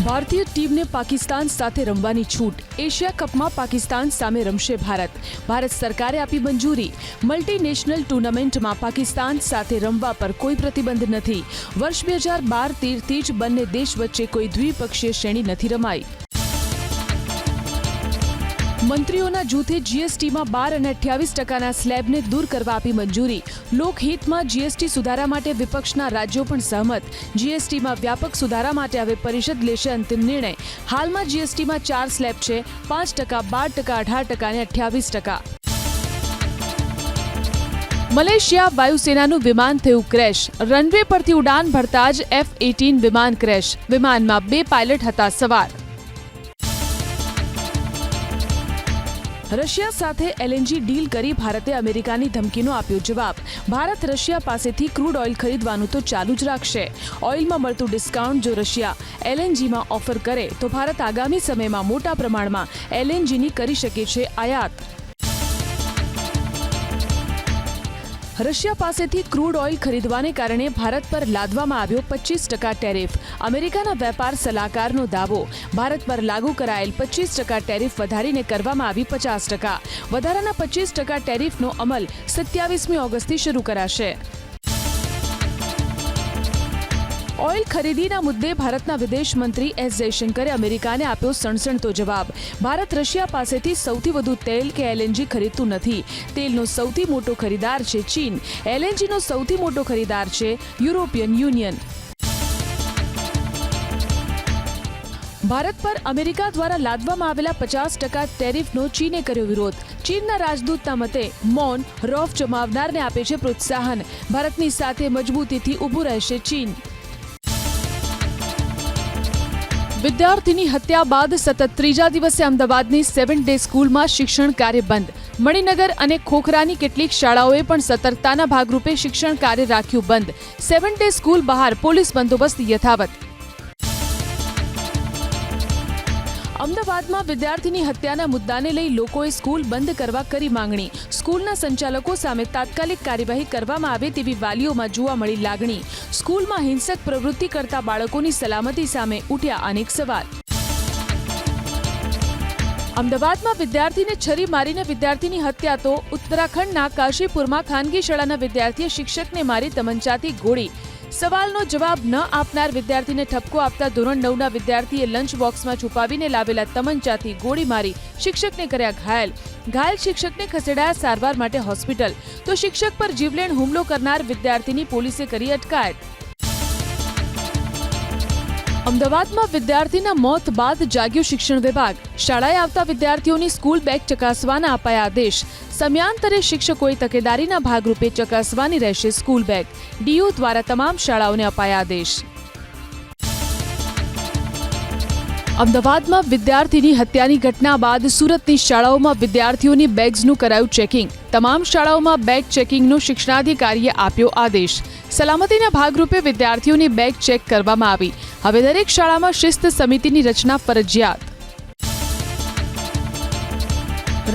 ભારતીય ટીમને પાકિસ્તાન સાથે રમવાની છૂટ. એશિયા કપમાં પાકિસ્તાન સામે રમશે ભારત. ભારત સરકારે આપી મંજૂરી. મલ્ટીનેશનલ ટુર્નામેન્ટમાં પાકિસ્તાન સાથે રમવા પર કોઈ પ્રતિબંધ નથી. વર્ષ 2012-13થી જ બંને દેશ વચ્ચે કોઈ દ્વિપક્ષીય શ્રેણી નથી રમાઈ. મંત્રીઓના જૂથે જીએસટીમાં 12 અને 28% સ્લેબને દૂર કરવા આપી મંજૂરી. લોકહિતમાં જીએસટી સુધારા માટે વિપક્ષના રાજ્યો પણ સહમત. જીએસટીમાં વ્યાપક સુધારા માટે હવે પરિષદ લેશે અંતિમ નિર્ણય. હાલમાં જીએસટીમાં 4 સ્લેબ છે: 5%, 12%, 18% અને 28%. મલેશિયા વાયુસેનાનું વિમાન થયું ક્રેશ. રનવે પરથી ઉડાન ભરતા જ F-18 વિમાન ક્રેશ. વિમાનમાં 2 પાયલટ હતા સવાર. રશિયા સાથે એલએનજી ડીલ કરી ભારતે અમેરિકાની ધમકીનો આપ્યો જવાબ. ભારત રશિયા પાસેથી ક્રૂડ ઓઇલ ખરીદવાનું તો ચાલુ જ રાખશે. ઓઇલમાં મળતું ડિસ્કાઉન્ટ જો રશિયા એલએનજીમાં ઓફર કરે તો ભારત આગામી સમયમાં મોટા પ્રમાણમાં એલએનજીની કરી શકે છે આયાત. રશિયા પાસેથી ક્રૂડ ઓઇલ ખરીદવાને કારણે ભારત પર લાદવામાં આવ્યો 25% ટેરિફ. અમેરિકાના વેપાર સલાહકારનો દાવો: ભારત પર લાગુ કરાયેલ 25% ટેરિફ વધારીને કરવામાં આવી 50%. વધારાના 25% ટેરિફનો અમલ 27મી ઓગસ્ટથી શરૂ કરાશે. ઓઇલ ખરીદીના મુદ્દે ભારતના વિદેશ મંત્રી એસ જયશંકરે અમેરિકાને આપ્યો સણસણતો જવાબ. ભારત રશિયા પાસેથી સૌથી વધુ તેલ કે એલએનજી ખરીદતું નથી. તેલનો સૌથી મોટો ખરીદાર છે ચીન. એલએનજીનો સૌથી મોટો ખરીદાર છે યુરોપિયન યુનિયન. ભારત પર અમેરિકા દ્વારા લાદવામાં આવેલા 50% ટેરિફનો ચીને કર્યો વિરોધ. ચીનના રાજદૂતના મતે મૌન રોફ જમાવનારને આપે છે પ્રોત્સાહન. ભારતની સાથે મજબૂતીથી ઊભું રહેશે ચીન. વિદ્યાર્થીની હત્યા બાદ સતત ત્રીજા દિવસે અમદાવાદની 7 ડે સ્કૂલમાં શિક્ષણ કાર્ય બંધ. મણિનગર અને ખોખરાની કેટલીક શાળાઓએ પણ સતર્કતાના ભાગરૂપે શિક્ષણ કાર્ય રાખ્યું બંધ. 7 ડે સ્કૂલ બહાર પોલીસ બંદોબસ્ત યથાવત. અમદાવાદમાં વિદ્યાર્થીની હત્યાના મુદ્દાને લઈ લોકોએ સ્કૂલ બંધ કરવા કરી માંગણી. સ્કૂલના સંચાલકો સામે તાત્કાલિક કાર્યવાહી કરવામાં આવે તેવી વાલીઓમાં જોવા મળી લાગણી. સ્કૂલમાં હિંસક પ્રવૃત્તિ કરતા બાળકોની સલામતી સામે ઉઠ્યા અનેક સવાલ. અમદાવાદમાં વિદ્યાર્થીને છરી મારીને વિદ્યાર્થીની હત્યા તો ઉત્તરાખંડના કાશીપુરમાં ખાનગી શાળાના વિદ્યાર્થીએ શિક્ષકને મારી તમંચાથી ગોળી. સવાલનો જવાબ ન આપનાર વિદ્યાર્થીને ઠપકો આપતા ધોરણ 9ના વિદ્યાર્થીએ લંચ બોક્સમાં છુપાવીને લાવેલા તમંચાથી ગોળી મારી શિક્ષકને કર્યા ઘાયલ. ઘાયલ શિક્ષકને ખસેડાયા સારવાર માટે હોસ્પિટલ. તો શિક્ષક પર જીવલેણ હુમલો કરનાર વિદ્યાર્થીની પોલીસે કરી અટકાયત. અમદાવાદમાં વિદ્યાર્થીના મોત બાદ જાગ્યું શિક્ષણ વિભાગ. શાળાએ આવતા વિદ્યાર્થીઓની સ્કૂલ બેગ ચકાસવાના અપાયા આદેશ. સમયાંતરે શિક્ષકોએ તકેદારીના ભાગરૂપે ચકાસવાની રહેશે સ્કૂલ બેગ. ડીયુ દ્વારા તમામ શાળાઓને અપાયા આદેશ. અમદાવાદમાં વિદ્યાર્થીની હત્યાની ઘટના બાદ સુરતની શાળાઓમાં વિદ્યાર્થીઓની બેગ્સનું કરાયું ચેકિંગ. તમામ શાળાઓમાં બેગ ચેકિંગનો શિક્ષણાધિકારીએ આપ્યો આદેશ. સલામતીના ભાગરૂપે વિદ્યાર્થીઓની બેગ ચેક કરવામાં આવી. હવે દરેક શાળામાં શિસ્ત સમિતિની રચના ફરજિયાત.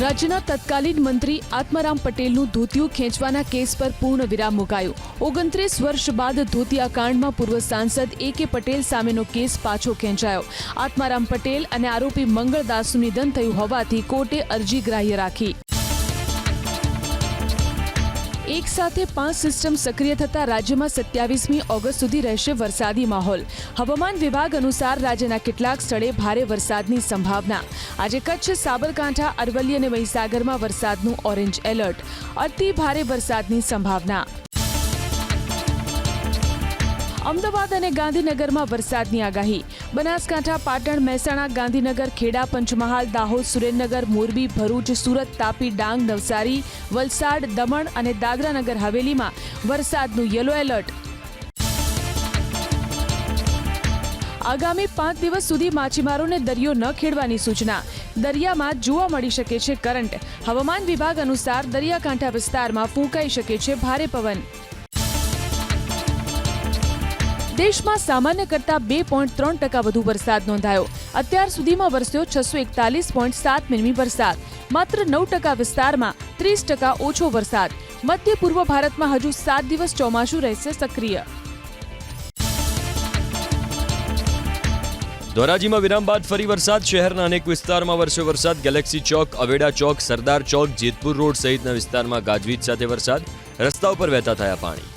રાજ્યના તત્કાલીન મંત્રી આત્મારામ પટેલનું ધોતિયું ખેંચવાના કેસ પર પૂર્ણ વિરામ મુકાયું. 29 વર્ષ બાદ ધોતિયા કાંડમાં પૂર્વ સાંસદ A.K. પટેલ સામેનો કેસ પાછો ખેંચાયો. આત્મારામ પટેલ અને આરોપી મંગળદાસનું નિધન થયું હોવાથી કોર્ટે અરજી ગ્રાહ્ય રાખી. એક સાથે 5 સિસ્ટમ સક્રિય થતા રાજ્યમાં 27મી ઓગસ્ટ સુધી રહેશે વરસાદી માહોલ. હવામાન વિભાગ અનુસાર રાજ્યના કેટલાક સ્થળે ભારે વરસાદની સંભાવના. આજે કચ્છ, સાબરકાંઠા, અરવલ્લી અને મહીસાગરમાં વરસાદનું ઓરેન્જ એલર્ટ. અતિ ભારે વરસાદની સંભાવના. અમદાવાદ અને ગાંધીનગરમાં વરસાદની આગાહી. બનાસકાંઠા, પાટણ, મહેસાણા, ગાંધીનગર, ખેડા, પંચમહાલ, દાહોદ, સુરેન્દ્રનગર, મોરબી, ભરૂચ, સુરત, તાપી, ડાંગ, નવસારી, વલસાડ, દમણ અને દાદરાનગર હવેલીમાં વરસાદનું યલો એલર્ટ. આગામી 5 દિવસ સુધી માછીમારોને દરિયો ન ખેડવાની સૂચના. દરિયામાં જોવા મળી શકે છે કરંટ. હવામાન વિભાગ અનુસાર દરિયાકાંઠા વિસ્તારમાં ફૂંકાઈ શકે છે ભારે પવન. દેશમાં સામાન્ય કરતાં 2.3% વધુ વરસાદ નોંધાયો. અત્યાર સુધીમાં વરસ્યો 641.7 મીમી વરસાદ. માત્ર 9% વિસ્તારમાં 30% ઓછો વરસાદ. મધ્ય પૂર્વ ભારતમાં હજુ 7 દિવસ ચોમાસું રહેશે સક્રિય. ધોરાજીમાં વિરામ બાદ ફરી વરસાદ. શહેરના અનેક વિસ્તારમાં વરસ્યો વરસાદ. ગેલેક્સી ચોક, અવેડા ચોક, સરદાર ચોક, જેતપુર રોડ સહિતના વિસ્તારમાં ગાજવીજ સાથે વરસાદ. રસ્તા ઉપર વહેતા થયા પાણી.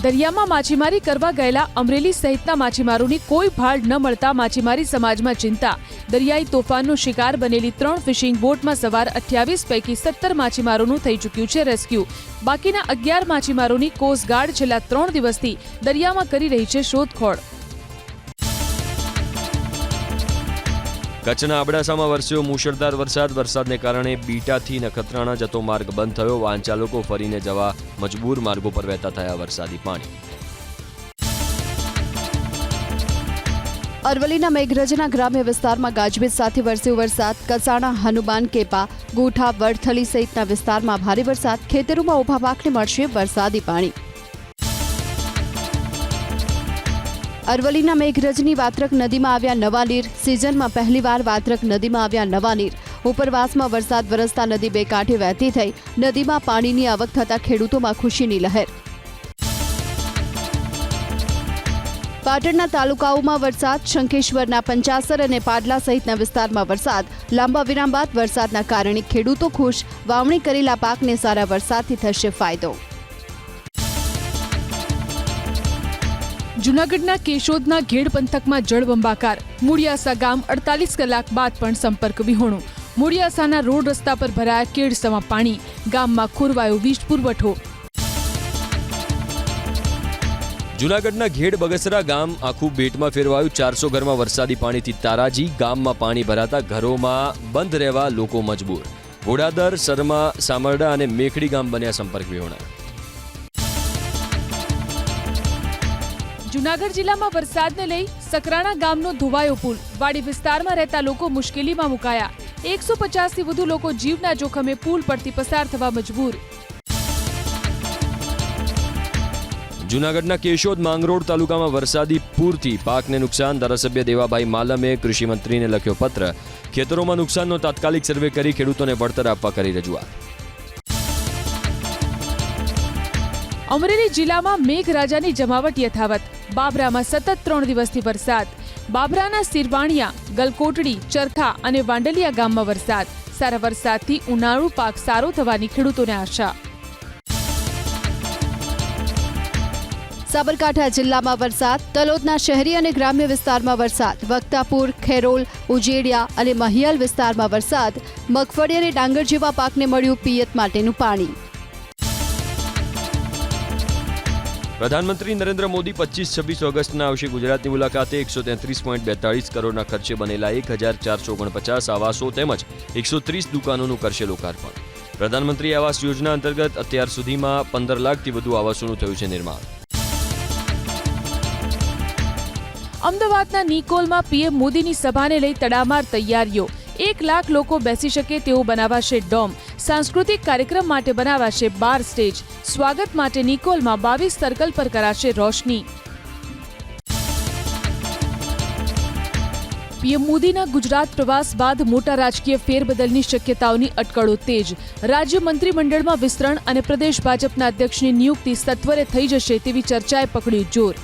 દરિયામાં માછીમારી કરવા ગયેલા અમરેલી સહિતના માછીમારોની કોઈ ભાળ ન મળતા માછીમારી સમાજમાં ચિંતા. દરિયાઈ તોફાનનો શિકાર બનેલી 3 ફિશિંગ બોટમાં સવાર 28 પૈકી 17 માછીમારોનું થઈ ચૂક્યું છે રેસ્ક્યુ. બાકીના 11 માછીમારોની કોસ્ટગાર્ડ છેલ્લા 3 દિવસથી દરિયામાં કરી રહી છે શોધખોળ. કચ્છના અબડાસામાં વરસ્યો મુશળધાર વરસાદ. વરસાદને કારણે બીટાથી નખત્રાણા જતો માર્ગ બંધ થયો. વાહન ચાલકો ફરીને જવા મજબૂર. માર્ગો પર વહેતા થયા વરસાદી પાણી. અરવલ્લીના મેઘરજના ગ્રામ્ય વિસ્તારમાં ગાજવીજ સાથે વરસ્યો વરસાદ. કસાણા, હનુમાન કેપા, ગોઠા, વડથલી સહિતના વિસ્તારમાં ભારે વરસાદ. ખેતરોમાં ઊભા પાકને મળશે વરસાદી પાણી. અરવલ્લીના મેઘરજની વાત્રક નદીમાં આવ્યા નવા નીર. સિઝનમાં પહેલીવાર વાત્રક નદીમાં આવ્યા નવા નીર. ઉપરવાસમાં વરસાદ વરસતા નદી બે કાંઠે વહેતી થઈ. નદીમાં પાણીની આવક થતા ખેડૂતોમાં ખુશીની લહેર. પાટણના તાલુકાઓમાં વરસાદ. શંખેશ્વરના પંચાસર અને પાડલા સહિતના વિસ્તારમાં વરસાદ. લાંબા વિરામ બાદ વરસાદના કારણે ખેડૂતો ખુશ. વાવણી કરેલા પાકને સારા વરસાદથી થશે ફાયદો. જૂનાગઢના કેશોદના ઘેડ પંથકમાં જળબંબાકાર. મૂળિયાસા ગામ 48 કલાક બાદ પણ સંપર્ક વિહોણું. મૂળિયાસાના રોડ રસ્તા પર ભરાયા કેડસમા પાણી. ગામમાં ખોરવાયો વીજ પુરવઠો. જૂનાગઢના ઘેડ બગસરા ગામ આખું બેટમાં ફેરવાયું. 400 ઘરમાં વરસાદી પાણીથી તારાજી. ગામમાં પાણી ભરાતા ઘરોમાં બંધ રહેવા લોકો મજબૂર. ઘોડાદર, સરમા, સામરડા અને મેખડી ગામ બન્યા સંપર્ક વિહોણા. જૂનાગઢ જિલ્લામાં વરસાદને લઈ સકરાણા ગામનો ધોવાયો પુલ. વાડી વિસ્તારમાં રહેતા લોકો મુશ્કેલીમાં મુકાયા. 150થી વધુ લોકો જીવના જોખમે પુલ પરથી પસાર થવા મજબૂર. જૂનાગઢના કેશોદ માંગરોળ તાલુકામાં વરસાદી પૂરથી પાકને નુકસાન. ધારાસભ્ય દેવાભાઈ માલમે કૃષિમંત્રીને લખ્યો પત્ર. ખેતરોમાં નુકસાનનો તાત્કાલિક સર્વે કરી ખેડૂતોને વળતર આપવા કરી રજૂઆત. અમરેલી જિલ્લામાં મેઘરાજાની જમાવટ યથાવત. બાબરામાં સતત 3 દિવસથી વરસાદ. બાબરાના સિરવાણિયા, ગલકોટડી, ચરખા અને વાંડલિયા ગામમાં વરસાદ. સારા વરસાદથી ઉનાળુ પાક સારો થવાની ખેડૂતોને આશા. સાબરકાંઠા જિલ્લામાં વરસાદ. તલોદના શહેરી અને ગ્રામ્ય વિસ્તારમાં વરસાદ. વક્તાપુર, ખેરોલ, ઉજેડિયા અને મહિયાલ વિસ્તારમાં વરસાદ. મગફળી અને ડાંગર જેવા પાકને મળ્યું પિયત માટેનું પાણી. પ્રધાનમંત્રી નરેન્દ્ર મોદી 25-26 ઓગસ્ટના આવશે ગુજરાતની મુલાકાતે. 133.42 કરોડના ખર્ચે બનેલા 1449 આવાસો તેમજ 130 દુકાનોનું કરશે લોકાર્પણ. પ્રધાનમંત્રી આવાસ યોજના અંતર્ગત અત્યાર સુધીમાં 15 લાખથી વધુ આવાસોનું થયું છે નિર્માણ. અમદાવાદના નિકોલમાં પીએમ મોદીની સભાને લઈ તડામાર તૈયારીઓ. 1 લાખ લોકો બેસી શકે તેવો બનાવાશે ડોમ. સાંસ્કૃતિક કાર્યક્રમ માટે બનાવાશે 12 સ્ટેજ. સ્વાગત માટે નિકોલમાં 22 સર્કલ પર કરાશે રોશની. પીએમ મોદીના ગુજરાત પ્રવાસ બાદ મોટા રાજકીય ફેરબદલની શક્યતાઓની અટકળો તેજ. રાજ્ય મંત્રીમંડળમાં વિસ્તરણ અને પ્રદેશ ભાજપના અધ્યક્ષની નિયુક્તિ સત્વરે થઈ જશે તેવી ચર્ચાએ પકડ્યું જોર.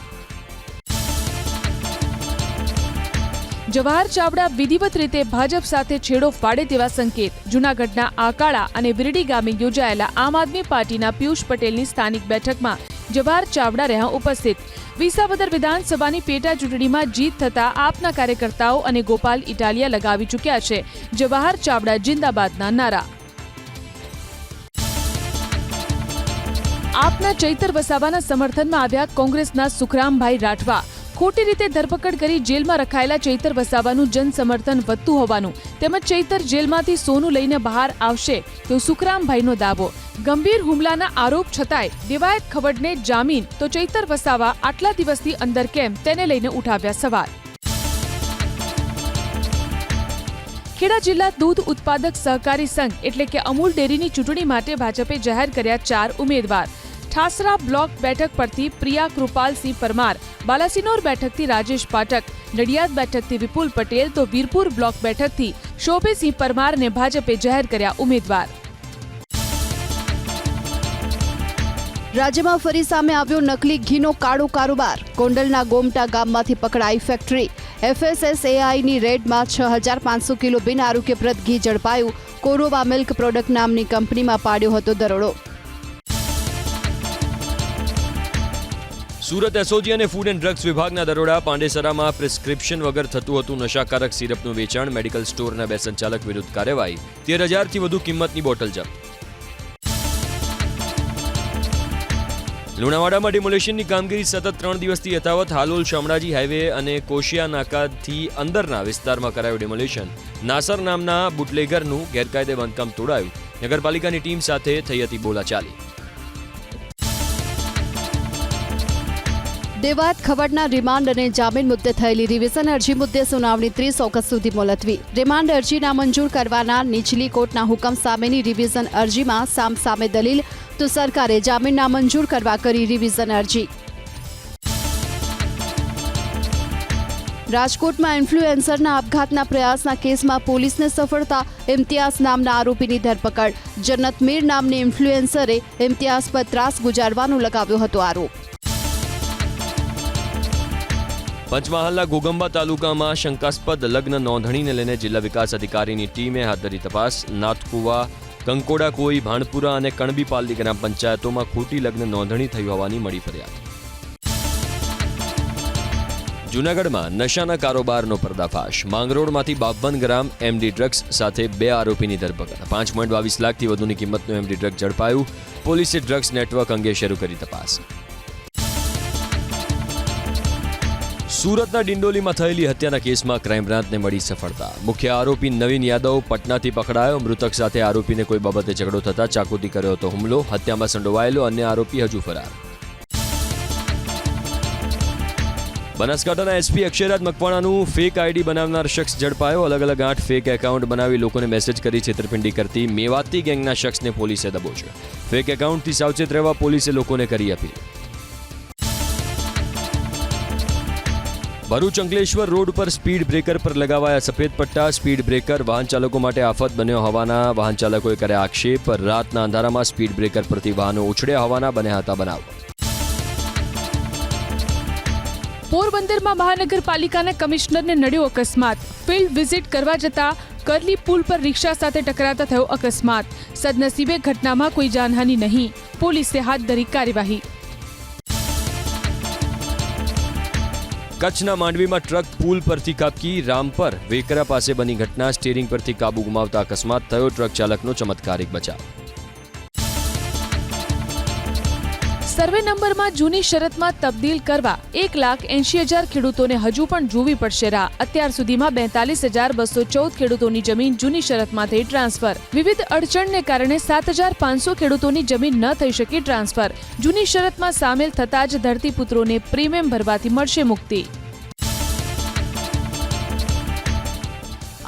જવાહર ચાવડા વિધિવત રીતે ભાજપ સાથે છેડો ફાડે તેવા સંકેત. જૂનાગઢના આકાળા અને વિરડી ગામે યોજાયેલા આમ આદમી પાર્ટીના પિયુષ પટેલની સ્થાનિક બેઠકમાં જવાહર ચાવડા રહ્યા ઉપસ્થિત. વિસાવદર વિધાનસભાની પેટા ચૂંટણીમાં જીત થતા આપના કાર્યકર્તાઓ અને ગોપાલ ઇટાલિયા લગાવી ચૂક્યા છે જવાહર ચાવડા જિંદાબાદના નારા. આપના ચૈતર વસાવાના સમર્થનમાં આવ્યા કોંગ્રેસના સુખરામભાઈ રાઠવા. ખોટી રીતે ધરપકડ કરી જેલમાં રખાયેલા ચૈતર વસાવાનું જનસમર્થન વધતું હોવાનું તેમજ ચૈતર જેલમાંથી સોનું લઈને બહાર આવશે તેવો સુખરામભાઈનો દાવો. ગંભીર હુમલાના આરોપ છતાંય દેવાયત ખવડને જામીન તો ચૈતર વસાવા આટલા દિવસથી અંદર કેમ તેને લઈને ઉઠાવ્યા સવાલ. ખેડા જિલ્લા દૂધ ઉત્પાદક સહકારી સંઘ એટલે કે અમૂલ ડેરીની ચૂંટણી માટે ભાજપે જાહેર કર્યા 4 ઉમેદવાર. ઠાસરા બ્લોક બેઠક પરથી પ્રિયા કૃપાલસિંહ પરમાર, બાલાસિનોર બેઠકથી રાજેશ પાઠક, નડિયાદ બેઠકથી વિપુલ પટેલ તો વીરપુર બ્લોક બેઠકથી શોભેસિંહ પરમારને ભાજપે જાહેર કર્યા ઉમેદવાર. રાજ્યમાં ફરી સામે આવ્યો નકલી ઘીનો કાળો કારોબાર. ગોંડલના ગોમટા ગામમાંથી પકડાઈ ફેક્ટરી. FSSAIની રેડમાં 6,500 કિલો બિનઆરોગ્યપ્રદ ઘી ઝડપાયું. કોરોવા મિલ્ક પ્રોડક્ટ નામની કંપનીમાં પાડ્યો હતો દરોડો. સુરત એસઓજી અને ફૂડ એન્ડ ડ્રગ્સ વિભાગના દરોડા. પાંડેસરામાં પ્રિસ્ક્રિપ્શન વગર થતું હતું નશાકારક સિરપનું વેચાણ. મેડિકલ સ્ટોરના 2 સંચાલક વિરુદ્ધ કાર્યવાહી. 13,000થી વધુ કિંમતની બોટલ જપ્ત. લુણાવાડામાં ડિમોલેશનની કામગીરી સતત 3 દિવસથી યથાવત. હાલોલ શામળાજી હાઈવે અને કોશિયા નાકાથી અંદરના વિસ્તારમાં કરાયું ડિમોલેશન. નાસર નામના બુટલેગરનું ગેરકાયદે બાંધકામ તોડાયું. નગરપાલિકાની ટીમ સાથે થઈ હતી બોલાચાલી. દેવાયત ખવડના રિમાન્ડ અને જામીન મુદ્દે થયેલી રિવિઝન અરજી મુદ્દે સુનાવણી 30 ઓગસ્ટ સુધી મુલતવી. રિમાન્ડ અરજી નામંજૂર કરવાના નીચલી કોર્ટના હુકમ સામેની રિવિઝન અરજીમાં સામે દલીલ, તો સરકારે જામીન નામંજૂર કરવા કરી રિવિઝન અરજી. રાજકોટમાં ઇન્ફ્લુએન્સરના આપઘાતના પ્રયાસના કેસમાં પોલીસને સફળતા. ઇમ્તિયાઝ નામના આરોપીની ધરપકડ. જન્નત મીર નામની ઇન્ફ્લુએન્સરે ઇમ્તિયાઝ પર ત્રાસ ગુજારવાનો લગાવ્યો હતો આરોપ. પંચમહાલના ઘોગંબા તાલુકામાં શંકાસ્પદ લગ્ન નોંધણીને લઈને જિલ્લા વિકાસ અધિકારીની ટીમે હાથ ધરી તપાસ. નાથકુવા, કંકોડા કોઈ, ભાણપુરા અને કણબીપાલની ગ્રામ પંચાયતોમાં ખોટી લગ્ન નોંધણી થઈ હોવાની મળી ફરિયાદ. જૂનાગઢમાં નશાના કારોબારનો પર્દાફાશ. માંગરોળમાંથી 52 ગ્રામ MD ડ્રગ્સ સાથે 2 આરોપીની ધરપકડ. 5.22 લાખથી વધુની કિંમતનું MD ડ્રગ ઝડપાયું. પોલીસે ડ્રગ્સ નેટવર્ક અંગે શરૂ કરી તપાસ. સુરતના ડિંડોલીમાં થયેલી હત્યાના કેસમાં ક્રાઇમ બ્રાન્ચને મળી સફળતા. મુખ્ય આરોપી નવીન યાદવ પટનાથી પકડાયો. મૃતક સાથે આરોપીને કોઈ બાબતે ઝઘડો થતા ચાકુથી કર્યો હતો હુમલો. હત્યામાં સંડોવાયેલો અન્ય આરોપી હજુ ફરાર. બનાસકાંઠાના એસપી અક્ષયરાજ મકવાણાનું ફેક આઈડી બનાવનાર શખ્સ ઝડપાયો. અલગ અલગ 8 ફેક એકાઉન્ટ બનાવી લોકોને મેસેજ કરી છેતરપિંડી કરતી મેવાતી ગેંગના શખ્સને પોલીસે દબોચ્યો. ફેક એકાઉન્ટથી સાવચેત રહેવા પોલીસે લોકોને કરી અપીલ. ભરૂચ અંકલેશ્વર રોડ પર સ્પીડ બ્રેકર પર લગાવાયા સફેદ પટ્ટા. સ્પીડ બ્રેકર વાહન ચાલકો માટે આફત બન્યો હોવાના વાહન ચાલકોએ કર્યા આક્ષેપ. રાતના અંધારામાં સ્પીડ બ્રેકર પરથી વાહનો ઉછળ્યા હોવાના બન્યા હતા બનાવ. પોરબંદરમાં મહાનગરપાલિકાના કમિશનરને નડ્યો અકસ્માત. ફિલ્ડ વિઝિટ કરવા જતા કરલી પુલ પર રિક્ષા સાથે ટકરાતા થયો અકસ્માત. સદનસીબે ઘટનામાં કોઈ જાનહાનિ નહીં. પોલીસે હાથ ધરી કાર્યવાહી. કચ્છના માંડવીમાં ટ્રક પુલ પરથી ખાબકી. રામપર વેકરા પાસે બની ઘટના. સ્ટીરિંગ પરથી કાબુ ગુમાવતા અકસ્માત થયો. ટ્રક ચાલકનો ચમત્કારિક બચાવ. સર્વે નંબરમાં જૂની શરતમાં તબદીલ કરવા 1,80,000 ખેડૂતોને હજુ પણ જોવી પડશે રાહ. અત્યાર સુધીમાં 42,214 ખેડૂતોની જમીન જૂની શરતમાંથી ટ્રાન્સફર. વિવિધ અડચણને કારણે 7,500 ખેડૂતોની જમીન ન થઈ શકી ટ્રાન્સફર. જૂની શરતમાં સામેલ થતા જ ધરતીપુત્રોને પ્રીમિયમ ભરવાથી મળશે મુક્તિ.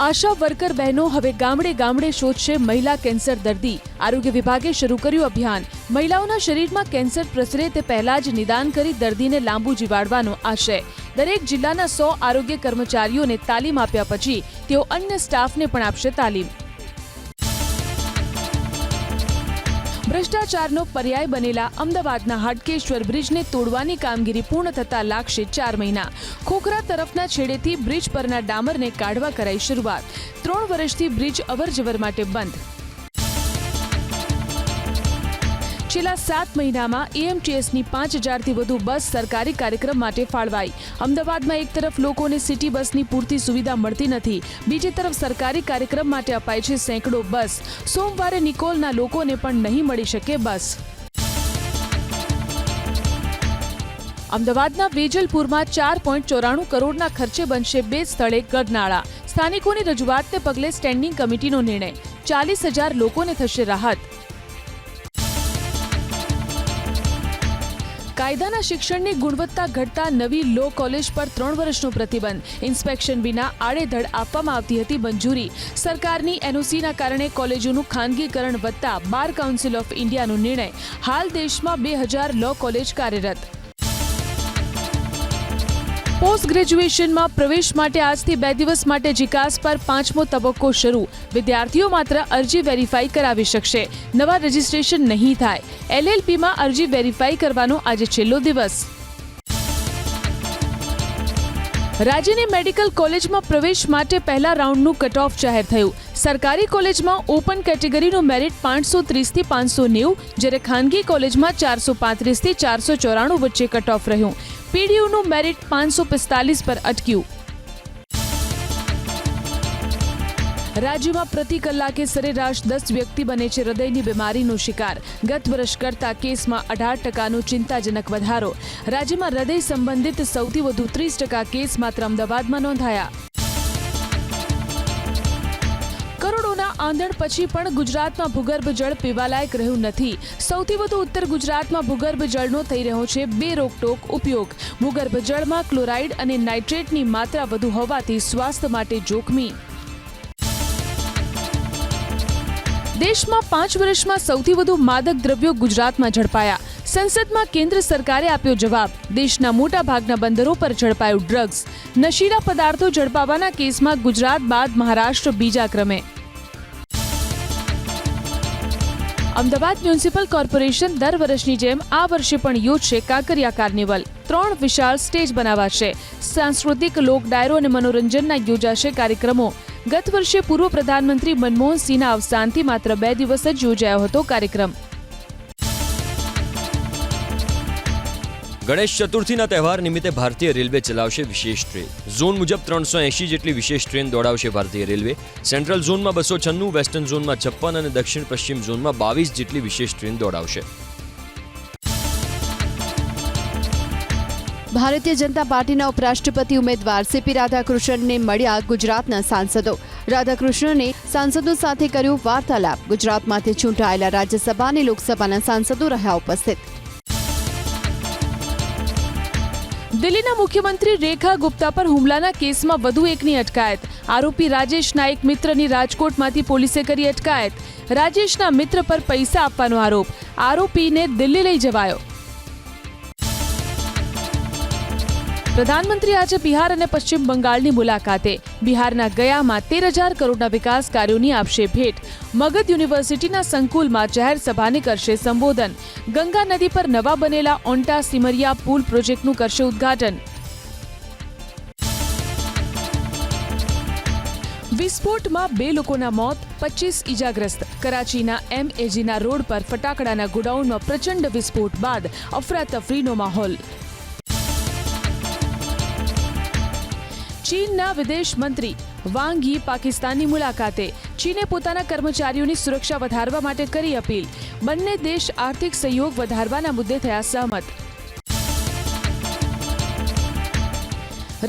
આશા વર્કર બહેનો હવે ગામડે ગામડે શોધશે મહિલા કેન્સર દર્દી. આરોગ્ય વિભાગે શરૂ કર્યું અભિયાન. મહિલાઓના શરીરમાં કેન્સર પ્રસરે તે પહેલા જ નિદાન કરી દર્દીને લાંબુ જીવાડવાનો આશય. દરેક જિલ્લાના 100 આરોગ્ય કર્મચારીઓને તાલીમ આપ્યા પછી તેઓ અન્ય સ્ટાફને પણ આપશે તાલીમ. ભ્રષ્ટાચારનો પર્યાય બનેલા અમદાવાદના હાટકેશ્વર બ્રિજને તોડવાની કામગીરી પૂર્ણ થતા લાગશે 4 મહિના. ખોખરા તરફના છેડેથી બ્રિજ પરના ડામરને કાઢવા કરાઈ શરૂઆત. 3 વર્ષથી બ્રિજ અવરજવર માટે બંધ. છેલ્લા 7 મહિનામાં EMTSની 5,000થી વધુ બસ સરકારી કાર્યક્રમ માટે ફાળવાઈ. અમદાવાદમાં એક તરફ લોકોને સિટી બસની પૂરતી સુવિધા મળતી નથી, બીજી તરફ સરકારી કાર્યક્રમ માટે અપાય છે સેંકડો બસ. સોમવારે નિકોલના લોકોને પણ નહીં મળી શકે બસ. અમદાવાદના વેજલપુરમાં 4.94 કરોડના ખર્ચે બનશે 2 સ્થળે ગરનાળા. સ્થાનિકોની રજૂઆતને પગલે સ્ટેન્ડિંગ કમિટીનો નિર્ણય. 40,000 લોકોને થશે રાહત. કાયદાના શિક્ષણની ગુણવત્તા ઘટતા નવી લો કોલેજ પર 3 વર્ષનો પ્રતિબંધ. ઇન્સ્પેક્શન વિના આડેધડ આપવામાં આવતી હતી મંજૂરી. સરકારની NOCના કારણે કોલેજોનું ખાનગીકરણ વધતા બાર કાઉન્સિલ ઓફ ઇન્ડિયાનો નિર્ણય. હાલ દેશમાં 2,000 લો કોલેજ કાર્યરત. પોસ્ટ ગ્રેજ્યુએશનમાં પ્રવેશ માટે આજથી 2 દિવસ માટે જીકાસ પર 5મો તબક્કો શરૂ. વિદ્યાર્થીઓ માત્ર અરજી વેરીફાઈ કરાવી શકશે. નવા રજીસ્ટ્રેશન નહીં થાય. LLBમાં અરજી વેરીફાઈ કરવાનો આજે છેલ્લો દિવસ. રાજ્યની મેડિકલ કોલેજમાં પ્રવેશ માટે પહેલા રાઉન્ડનું કટ ઓફ જાહેર થયું. સરકારી કોલેજમાં ઓપન કેટેગરીનું મેરિટ 530 થી 590, જ્યારે ખાનગી કોલેજમાં 435 થી 494 વચ્ચે કટ ઓફ રહ્યું. PDUનું મેરિટ 545 પર અટક્યું. રાજ્યમાં પ્રતિ કલાકે સરેરાશ 10 વ્યક્તિ બને છે હૃદયની બીમારીનો શિકાર. ગત વર્ષ કરતા કેસમાં 18% ચિંતાજનક વધારો. રાજ્યમાં હૃદય સંબંધિત સૌથી વધુ 30% કેસ માત્ર અમદાવાદમાં નોંધાયા. કરોડોના આંધણ પછી પણ ગુજરાતમાં ભૂગર્ભ જળ પીવાલાયક રહ્યું નથી. સૌથી વધુ ઉત્તર ગુજરાતમાં ભૂગર્ભ જળનો થઈ રહ્યો છે બેરોકટોક ઉપયોગ. ભૂગર્ભ જળમાં ક્લોરાઇડ અને નાઇટ્રેટની માત્રા વધુ હોવાથી સ્વાસ્થ્ય માટે જોખમી. દેશમાં 5 વર્ષમાં સૌથી વધુ માદક દ્રવ્યો ગુજરાતમાં ઝડપાયા. સંસદમાં કેન્દ્ર સરકારે આપ્યો જવાબ. દેશના મોટા ભાગના બંદરો પર ઝડપાયું ડ્રગ્સ. નશીલા પદાર્થો ઝડપાવાના કેસમાં ગુજરાત બાદ મહારાષ્ટ્ર બીજા ક્રમે. અમદાવાદ મ્યુનિસિપલ કોર્પોરેશન દર વર્ષની જેમ આ વર્ષે પણ યોજશે કાંકરિયા કાર્નિવલ. 3 વિશાળ સ્ટેજ બનાવાશે. સાંસ્કૃતિક લોક ડાયરો અને મનોરંજનના યોજાશે કાર્યક્રમો. ગત વર્ષે પૂર્વ પ્રધાનમંત્રી મનમોહન સિંહના અવસાનથી માત્ર 2 દિવસ જ યોજાયો હતો કાર્યક્રમ. ગણેશ ચતુર્થીના તહેવાર નિમિત્તે ભારતીય રેલવે ચલાવશે વિશેષ ટ્રેન. ઝોન મુજબ 380 જેટલી વિશેષ ટ્રેન દોડાવશે ભારતીય રેલવે. સેન્ટ્રલ ઝોનમાં 296, વેસ્ટર્ન ઝોનમાં 56 અને દક્ષિણ પશ્ચિમ ઝોનમાં 22 જેટલી વિશેષ ટ્રેન દોડાવશે. ભારતીય જનતા પાર્ટીના ઉપરાષ્ટ્રપતિ ઉમેદવાર CP રાધાકૃષ્ણનને મળ્યા ગુજરાતના સાંસદો. રાધાકૃષ્ણને સાંસદો સાથે કર્યો વાર્તાલાપ. ગુજરાતમાંથી ચૂંટાયેલા રાજ્યસભા અને લોકસભાના સાંસદો રહ્યા ઉપસ્થિત. દિલ્હીના મુખ્યમંત્રી રેખા ગુપ્તા પર હુમલાના કેસમાં વધુ એકની અટકાયત. આરોપી રાજેશ નાઈક મિત્રની રાજકોટમાંથી પોલીસે કરી અટકાયત. રાજેશના મિત્ર પર પૈસા આપવાનો આરોપ. આરોપીને દિલ્હી લઈ જવાયો. પ્રધાનમંત્રી આજે બિહાર અને પશ્ચિમ બંગાળની મુલાકાતે. બિહારના ગયામાં 13,000 કરોડના વિકાસ કાર્યોની આપશે ભેટ. મગધ યુનિવર્સિટીના સંકુલમાં જાહેર સભાને કરશે સંબોધન. ગંગા નદી પર નવા બનેલા ઓન્ટા સિમરિયા પુલ પ્રોજેક્ટનું કરશે ઉદ્ઘાટન. વિસ્ફોટમાં 2 લોકોના મોત, 25 ઈજાગ્રસ્ત. કરાચીના MAGના રોડ પર ફટાકડાના ગોડાઉનમાં પ્રચંડ વિસ્ફોટ બાદ અફરાતફરીનો માહોલ. ચીનના વિદેશ મંત્રી વાંગ યી પાકિસ્તાનની મુલાકાતે. ચીને પોતાના કર્મચારીઓની સુરક્ષા વધારવા માટે કરી અપીલ. બંને દેશ આર્થિક સહયોગ વધારવાના મુદ્દે થયા સહમત.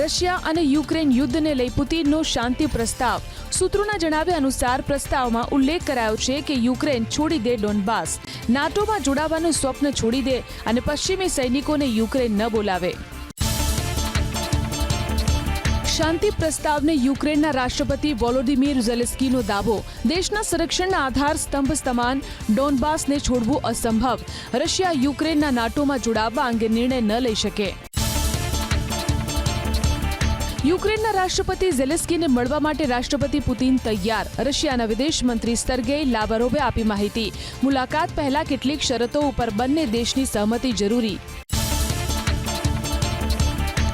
રશિયા અને યુક્રેન યુદ્ધને લઈ પુતિનનો શાંતિ પ્રસ્તાવ. સૂત્રોના જણાવ્યા અનુસાર પ્રસ્તાવમાં ઉલ્લેખ કરાયો છે કે યુક્રેન છોડી દે ડોનબાસ, નાટોમાં જોડાવાનું સ્વપ્ન છોડી દે અને પશ્ચિમી સૈનિકોને યુક્રેન ન બોલાવે. શાંતિ પ્રસ્તાવને યુક્રેનના રાષ્ટ્રપતિ વોલોડિમીર ઝેલેન્સ્કીનો દાવો. દેશના સંરક્ષણના આધાર સ્તંભ સમાન ડોનબાસને છોડવું અસંભવ. રશિયા યુક્રેનના નાટોમાં જોડાવા અંગે નિર્ણય ન લઈ શકે. યુક્રેનના રાષ્ટ્રપતિ ઝેલેન્સ્કીને મળવા માટે રાષ્ટ્રપતિ પુતિન તૈયાર. રશિયાના વિદેશ મંત્રી સર્ગેઈ લાવરોવે આપી માહિતી. મુલાકાત પહેલા કેટલીક શરતો ઉપર બંને દેશની સહમતિ જરૂરી.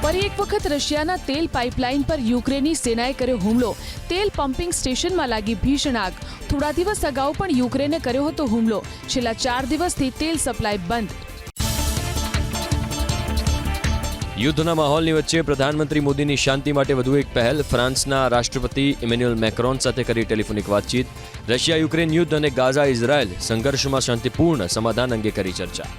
ફરી એક વખત રશિયાના તેલ પાઇપલાઇન પર યુક્રેની સેનાએ કર્યો હુમલો. તેલ પમ્પિંગ સ્ટેશનમાં લાગી ભીષણ આગ. થોડા દિવસ અગાઉ પણ યુક્રેને કર્યો હતો હુમલો. છેલ્લા 4 દિવસથી તેલ સપ્લાય બંધ. યુદ્ધના માહોલની વચ્ચે પ્રધાનમંત્રી મોદીની શાંતિ માટે વધુ એક પહેલ. ફ્રાન્સના રાષ્ટ્રપતિ ઇમેન્યુઅલ મેક્રોન સાથે કરી ટેલિફોનિક વાતચીત. રશિયા યુક્રેન યુદ્ધ અને ગાઝા ઇઝરાયલ સંઘર્ષમાં શાંતિપૂર્ણ સમાધાન અંગે કરી ચર્ચા.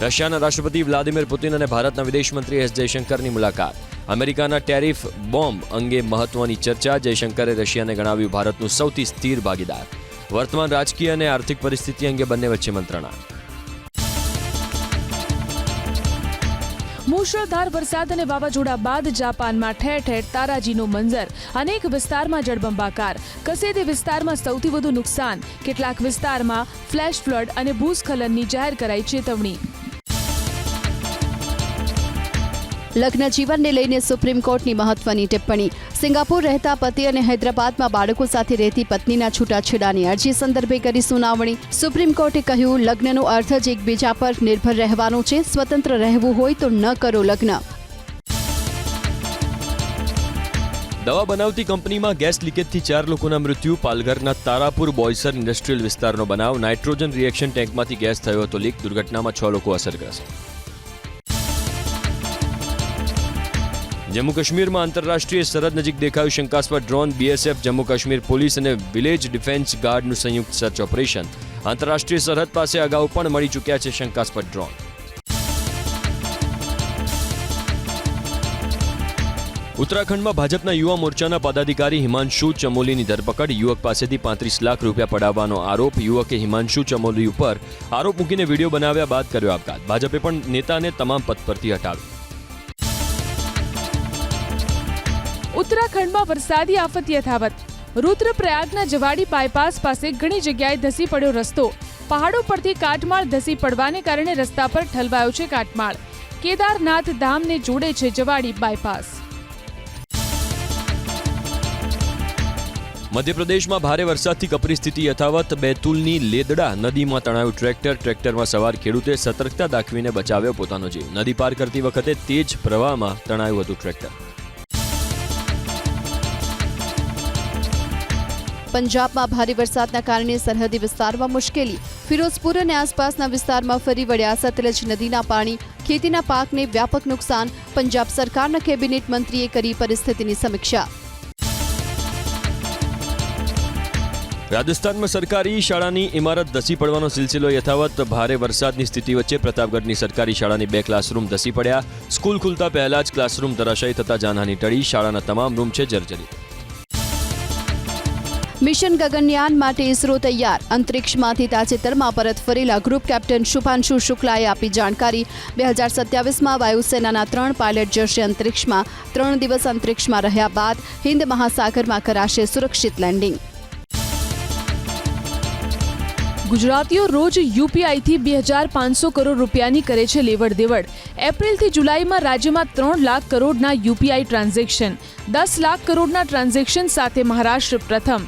રશિયાના રાષ્ટ્રપતિ વ્લાદિમીર પુતિન અને ભારતના વિદેશ મંત્રી એસ જયશંકરની મુલાકાત. અમેરિકાના ટેરિફ બોમ્બ અંગે મહત્વની ચર્ચા. જયશંકરે રશિયાને ગણાવ્યું ભારતનું સૌથી સ્થિર ભાગીદાર. વર્તમાન રાજકીય અને આર્થિક પરિસ્થિતિ અંગે બંને વચ્ચે મંત્રણા. મુશળધાર વરસાદ અને વાવાઝોડા બાદ જાપાનમાં ઠેર ઠેર તારાજીનો મંઝર. અનેક વિસ્તારમાં જળબંબાકાર. કસેદે વિસ્તારમાં સૌથી વધુ નુકસાન. કેટલાક વિસ્તારમાં ફ્લેશ ફ્લડ અને ભૂસ્ખલનની જાહેર કરાઈ ચેતવણી. લગ્ન જીવનને લઈને સુપ્રીમ કોર્ટની મહત્વની ટિપ્પણી. સિંગાપુર રહેતા પતિ અને હૈદરાબાદમાં બાળકો સાથે રહેતી પત્નીના છૂટાછેડાની અરજી સંદર્ભે કરી સુનાવણી. સુપ્રીમ કોર્ટે કહ્યું, લગ્નનો અર્થ જ એકબીજા પર નિર્ભર રહેવાનો છે. સ્વતંત્ર રહેવું હોય તો ન કરો લગ્ન. દવા બનાવતી કંપનીમાં ગેસ લીકેજથી 4 લોકોના મૃત્યુ. પાલઘરના તારાપુર બોયસર ઇન્ડસ્ટ્રીયલ વિસ્તારનો બનાવ. નાઇટ્રોજન રિએક્શન ટેન્કમાંથી ગેસ થયો હતો લીક. દુર્ઘટનામાં 6 લોકો અસરગ્રસ્ત. જમ્મુ કાશ્મીરમાં આંતરરાષ્ટ્રીય સરહદ નજીક દેખાયું શંકાસ્પદ drone. BSF, Jammu Kashmir police અને વિલેજ ડિફેન્સ ગાર્ડનું સંયુક્ત સર્ચ ઓપરેશન. આંતરરાષ્ટ્રીય સરહદ પાસે અગાઉ પણ મળી ચૂક્યા છે શંકાસ્પદ ડ્રોન. ઉત્તરાખંડમાં ભાજપના યુવા મોરચાના પદાધિકારી હિમાંશુ ચમોલીની ધરપકડ. યુવક પાસેથી 35 લાખ રૂપિયા પડાવવાનો આરોપ. યુવકે હિમાંશુ ચમોલી ઉપર આરોપ મૂકીને વિડીયો બનાવ્યા બાદ કર્યો આપઘાત. ભાજપે પણ નેતાને તમામ પદ પરથી હટાવ્યો. ઉત્તરાખંડમાં વરસાદી આફત યથાવત. રુદ્રપ્રયાગના જવાડી બાયપાસ પાસે ઘણી જગ્યાએ ધસી પડ્યો રસ્તો. પહાડો પરથી કાટમાળ ધસી પડવાને કારણે રસ્તા પર ઠલવાયો છે કાટમાળ. કેદારનાથ ધામને જોડે છે જવાડી બાયપાસ. મધ્યપ્રદેશમાં ભારે વરસાદથી કપરી સ્થિતિ યથાવત. બેતુલની લેદડા નદીમાં તણાયું ટ્રેક્ટર. ટ્રેક્ટરમાં સવાર ખેડૂતે સતર્કતા દાખવીને બચાવ્યો પોતાનો જીવ. નદી પાર કરતી વખતે તેજ પ્રવાહમાં તણાયું હતું ટ્રેક્ટર. પંજાબમાં ભારે વરસાદના કારણે સરહદી વિસ્તારમાં મુશ્કેલી. ફિરોઝપુર અને આસપાસના વિસ્તારમાં ફરી વળ્યા સતલજ નદીના પાણી. ખેતીના પાકને વ્યાપક નુકસાન. પંજાબ સરકારના કેબિનેટ મંત્રીએ કરી પરિસ્થિતિની સમીક્ષા. રાજસ્થાનમાં સરકારી શાળાની ઇમારત ધસી પડવાનો સિલસિલો યથાવત. ભારે વરસાદની સ્થિતિ વચ્ચે પ્રતાપગઢની સરકારી શાળાની 2 ક્લાસરૂમ ધસી પડ્યા. સ્કૂલ ખુલતા પહેલા જ ક્લાસરૂમ ધરાશાયી થતા જાનહાની ટળી. શાળાના તમામ રૂમ છે જર્જરિત. મિશન ગગનયાન માટે ઇસરો તૈયાર. અંતરિક્ષમાંથી તાજેતરમાં પરત ફરેલા ગ્રુપ કેપ્ટન શુભાંશુ શુક્લાએ આપી જાણકારી. 2027માં વાયુસેનાના 3 પાયલટ જશે અંતરિક્ષમાં. 3 દિવસ અંતરિક્ષમાં રહ્યા બાદ હિન્દ મહાસાગરમાં કરાશે સુરક્ષિત લેન્ડિંગ. ગુજરાતીઓ રોજ યુપીઆઈથી 2,500 કરોડ રૂપિયાની કરે છે લેવડ દેવડ. એપ્રિલથી જુલાઈમાં રાજ્યમાં 3 લાખ કરોડના યુપીઆઈ ટ્રાન્ઝેક્શન. 10 લાખ કરોડના ટ્રાન્ઝેક્શન સાથે મહારાષ્ટ્ર પ્રથમ.